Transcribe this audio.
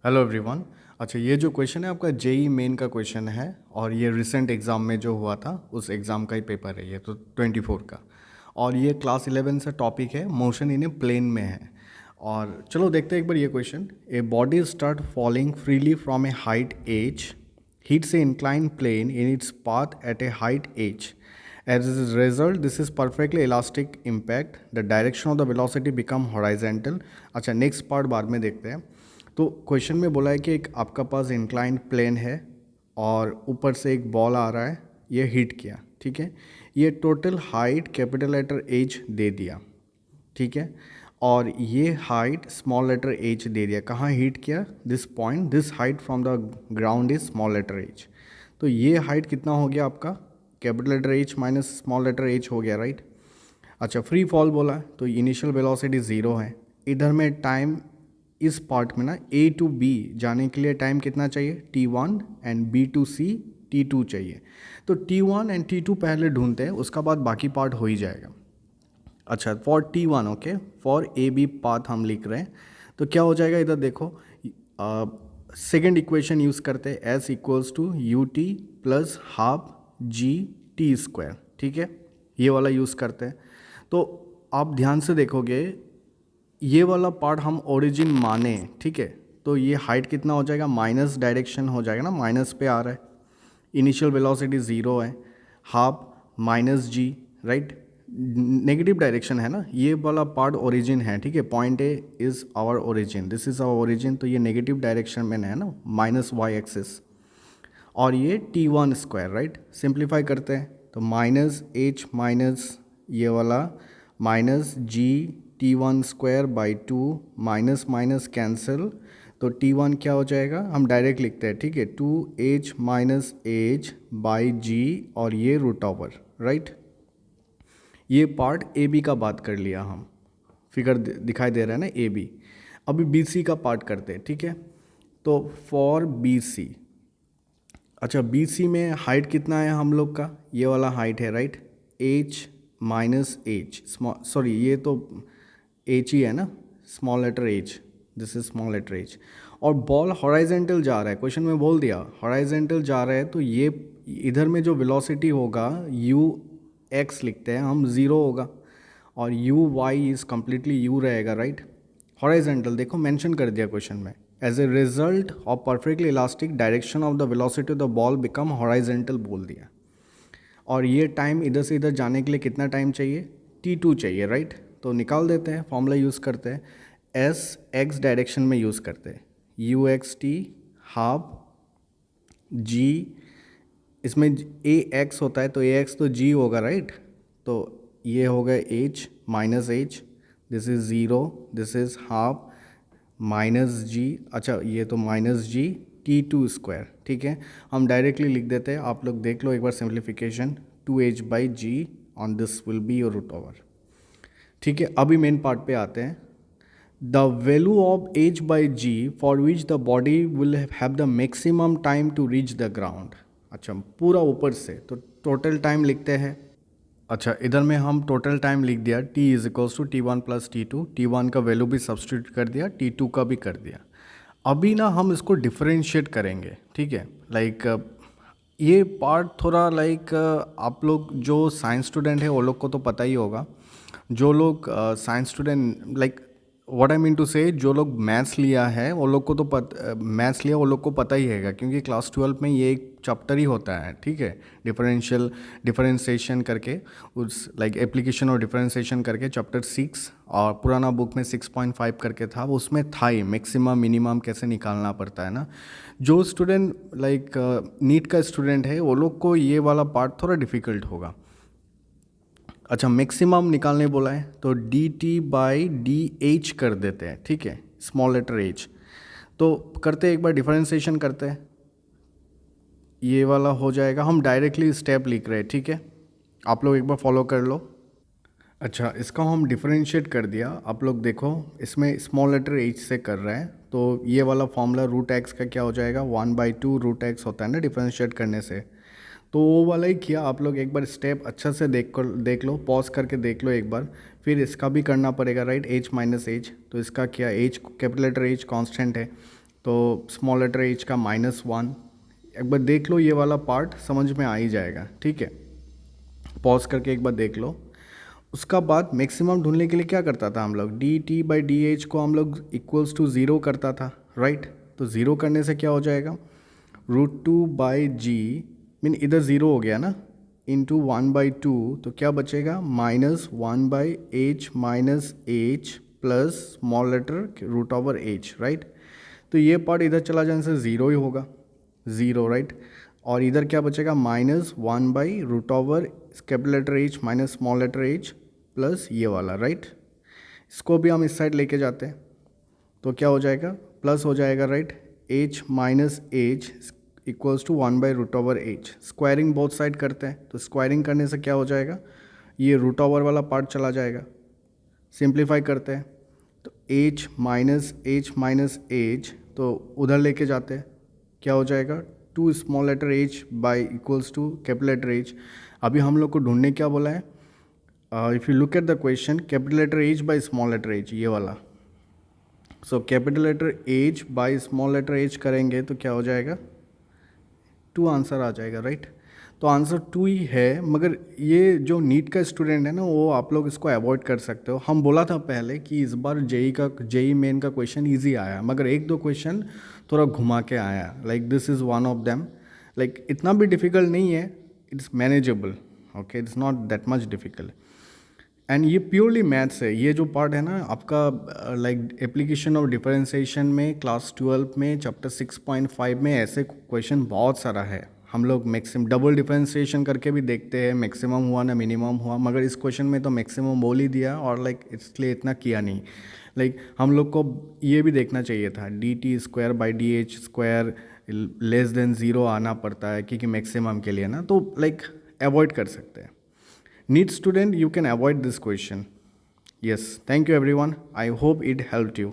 Hello everyone. अच्छा, ये जो क्वेश्चन है आपका जेई मेन का क्वेश्चन है और ये रिसेंट एग्ज़ाम में जो हुआ था उस एग्ज़ाम का ही पेपर है ये तो 24 का। और ये क्लास 11 से टॉपिक है, मोशन इन ए प्लेन में है। और चलो देखते हैं एक बार ये question. A body start falling freely from a height h hits a inclined plane in its path at a height h. As a result, this is perfectly elastic impact. The direction of the velocity become horizontal. अच्छा, next part बाद में देखते हैं। तो question में बोला है कि एक आपका पास इंक्लाइंड प्लेन है और ऊपर से एक बॉल आ रहा है, ये हिट किया, ठीक है। ये total height capital letter H दे दिया, ठीक है। और ये हाइट स्मॉल लेटर एच दे दिया। कहाँ हिट किया? This point, this height from the ground is small letter H. तो ये हाइट कितना हो गया आपका? Capital letter H minus small letter H हो गया, राइट। अच्छा, फ्री फॉल बोला है तो इनिशियल वेलोसिटी ज़ीरो है। इधर में टाइम, इस पार्ट में ना ए टू बी जाने के लिए टाइम कितना चाहिए? T1 and B to C T2 चाहिए। तो T1 एंड T2 पहले ढूंढते हैं, उसका बाद बाकी पार्ट हो ही जाएगा। अच्छा, for T1 okay, for A B path हम लिख रहे हैं तो क्या हो जाएगा? इधर देखो, सेकेंड इक्वेशन यूज़ करते हैं, s equals to u t plus half g t square, ठीक है। ये वाला यूज़ करते हैं। तो आप ध्यान से देखोगे, ये वाला पार्ट हम ओरिजिन माने, ठीक है। तो ये हाइट कितना हो जाएगा? माइनस डायरेक्शन हो जाएगा ना, माइनस पे आ रहा है। इनिशियल वेलोसिटी ज़ीरो है, half minus g, right. Negative direction है ना, ये वाला पार्ट ओरिजिन है, ठीक है। Point A is our origin, this is our origin. तो ये नेगेटिव डायरेक्शन में है ना, माइनस वाई एक्सिस। और ये T1 स्क्वायर, राइट। सिंप्लीफाई करते हैं तो माइनस एच माइनस ये वाला minus g T1 square by two, minus minus cancel. तो T1 क्या हो जाएगा? हम डायरेक्ट लिखते हैं, ठीक है, 2h माइनस एच बाई जी और ये रूट ओवर, राइट। ये पार्ट ए बी का बात कर लिया हम, फिगर दिखाई दे रहा है ना ए बी। अभी बी सी का पार्ट करते हैं, ठीक है। तो फॉर बी सी, अच्छा बी सी में हाइट कितना है हम लोग का? ये वाला हाइट है, right. H minus h, sorry ये तो एच ही है ना, small letter h, this is small letter h. और बॉल हॉराइजेंटल जा रहा है, क्वेश्चन में बोल दिया हॉराइजेंटल जा रहा है। तो ये इधर में जो वेलोसिटी होगा यू एक्स लिखते हैं हम, ज़ीरो होगा और u y is completely u रहेगा, राइट। हॉराइजेंटल देखो मेंशन कर दिया क्वेश्चन में, as a result of perfectly elastic direction of the velocity of the ball become horizontal बोल दिया। और ये टाइम इधर से इधर जाने के लिए कितना टाइम चाहिए? T2 चाहिए, राइट। तो निकाल देते हैं, फॉर्मूला यूज़ करते हैं, एस एक्स डायरेक्शन में यूज़ करते हैं, यू एक्स टी हाफ जी, इसमें ए एक्स होता है तो ए एक्स तो जी होगा, राइट। तो ये हो गया H minus H, this is zero, this is half minus g, अच्छा ये तो माइनस जी T2 स्क्वायर, ठीक है। हम डायरेक्टली लिख देते हैं, आप लोग देख लो एक बार simplification, 2h by g on this will be your root over, ठीक है। अभी मेन पार्ट पे आते हैं। The value of h by g for which the body will have the maximum time to reach the ground. अच्छा पूरा ऊपर से, तो टोटल टाइम लिखते हैं। अच्छा, इधर में हम टोटल टाइम लिख दिया, t is equals to T1 plus T2, T1 का वैल्यू भी सब्सटीट्यूट कर दिया, T2 का भी कर दिया। अभी ना हम इसको डिफरेंशिएट करेंगे, ठीक है। लाइक ये पार्ट थोड़ा लाइक आप लोग जो साइंस स्टूडेंट है वो लोग को तो पता ही होगा। जो लोग science student, like what I mean to say, जो लोग मैथ्स लिया है वो लोग को तो मैथ्स लिया वो लोग को पता ही हैगा, क्योंकि क्लास 12 में ये एक चैप्टर ही होता है, ठीक है। डिफरेंशिएशन करके, उस लाइक एप्लीकेशन और डिफरेंशिएशन करके चैप्टर 6, और पुराना बुक में 6.5 करके था, वो उसमें था ही मैक्सिमम मिनिमम कैसे निकालना पड़ता है ना। जो स्टूडेंट लाइक नीट का स्टूडेंट है वो लोग को ये वाला पार्ट थोड़ा डिफ़िकल्ट होगा। अच्छा, मैक्सिमम निकालने बोला है तो D T by D H कर देते हैं, ठीक है, स्मॉल लेटर एच। तो करते हैं एक बार डिफरेंशिएशन करते हैं, ये वाला हो जाएगा। हम डायरेक्टली स्टेप लिख रहे हैं, ठीक है, आप लोग एक बार फॉलो कर लो। अच्छा, इसका हम डिफरेंशिएट कर दिया, आप लोग देखो इसमें स्मॉल लेटर एच से कर रहे हैं। तो ये वाला फॉर्मूला रूट एक्स का क्या हो जाएगा? 1/2 रूट एक्स होता है ना डिफरेंशिएट करने से। तो वो वाला ही किया, आप लोग एक बार स्टेप अच्छा से देख लो, पॉज करके देख लो एक बार। फिर इसका भी करना पड़ेगा, राइट, एच माइनस एच। तो इसका क्या, h capital letter h constant है, तो स्मॉल लेटर एच का -1, एक बार देख लो, ये वाला पार्ट समझ में आ ही जाएगा, ठीक है। पॉज करके एक बार देख लो। उसका बाद मैक्सिमम ढूंढने के लिए क्या करता था हम लोग, D T by D H को हम लोग इक्वल्स टू ज़ीरो करता था, राइट। तो ज़ीरो करने से क्या हो जाएगा, √2/g, मीन इधर ज़ीरो हो गया ना, इंटू 1/2, तो क्या बचेगा, -1/h minus h plus small letter √h, right. तो ये पार्ट इधर चला जाने से ज़ीरो ही होगा, ज़ीरो, राइट। और इधर क्या बचेगा, -1/√, capital letter H minus small letter h plus ये वाला, राइट। इसको भी हम इस साइड लेके जाते हैं तो क्या हो जाएगा, प्लस हो जाएगा, right. h minus h equals to 1/√h, squaring both side करते हैं, तो स्क्वायरिंग करने से क्या हो जाएगा, ये √, वाला पार्ट चला जाएगा। सिंप्लीफाई करते हैं तो h माइनस एच तो उधर लेके जाते हैं, क्या हो जाएगा, 2 small letter h by equals to capital letter h। अभी हम लोग को ढूंढने क्या बोला है, if you look at the question, capital letter h by small letter h, ये वाला। So capital letter h by small letter h करेंगे तो क्या हो जाएगा, 2 आंसर आ जाएगा, राइट। तो आंसर 2 ही है, मगर ये जो नीट का स्टूडेंट है ना, वो आप लोग इसको अवॉइड कर सकते हो। हम बोला था पहले कि इस बार जेई मेन का क्वेश्चन इजी आया, मगर एक दो क्वेश्चन थोड़ा घुमा के आया, like this is one of them. Like इतना भी डिफ़िकल्ट नहीं है, it's manageable, okay, it's not that much difficult. And ये प्योरली मैथ्स है, ये जो पार्ट है ना आपका, लाइक एप्लीकेशन ऑफ डिफरेंशिएशन में क्लास 12 में चैप्टर 6.5 में ऐसे क्वेश्चन बहुत सारा है। हम लोग मैक्सिमम डबल डिफरेंशिएशन करके भी देखते हैं, मैक्सिमम हुआ ना मिनिमम हुआ, मगर इस क्वेश्चन में तो मैक्सिमम बोल ही दिया, और लाइक इसलिए इतना किया नहीं। लाइक हम लोग को ये भी देखना चाहिए था, dt² / dh² less than zero आना पड़ता है क्योंकि मैक्सिमम के लिए ना, तो लाइक अवॉइड कर सकते हैं। NEET student, you can avoid this question. Yes, thank you everyone. I hope it helped you.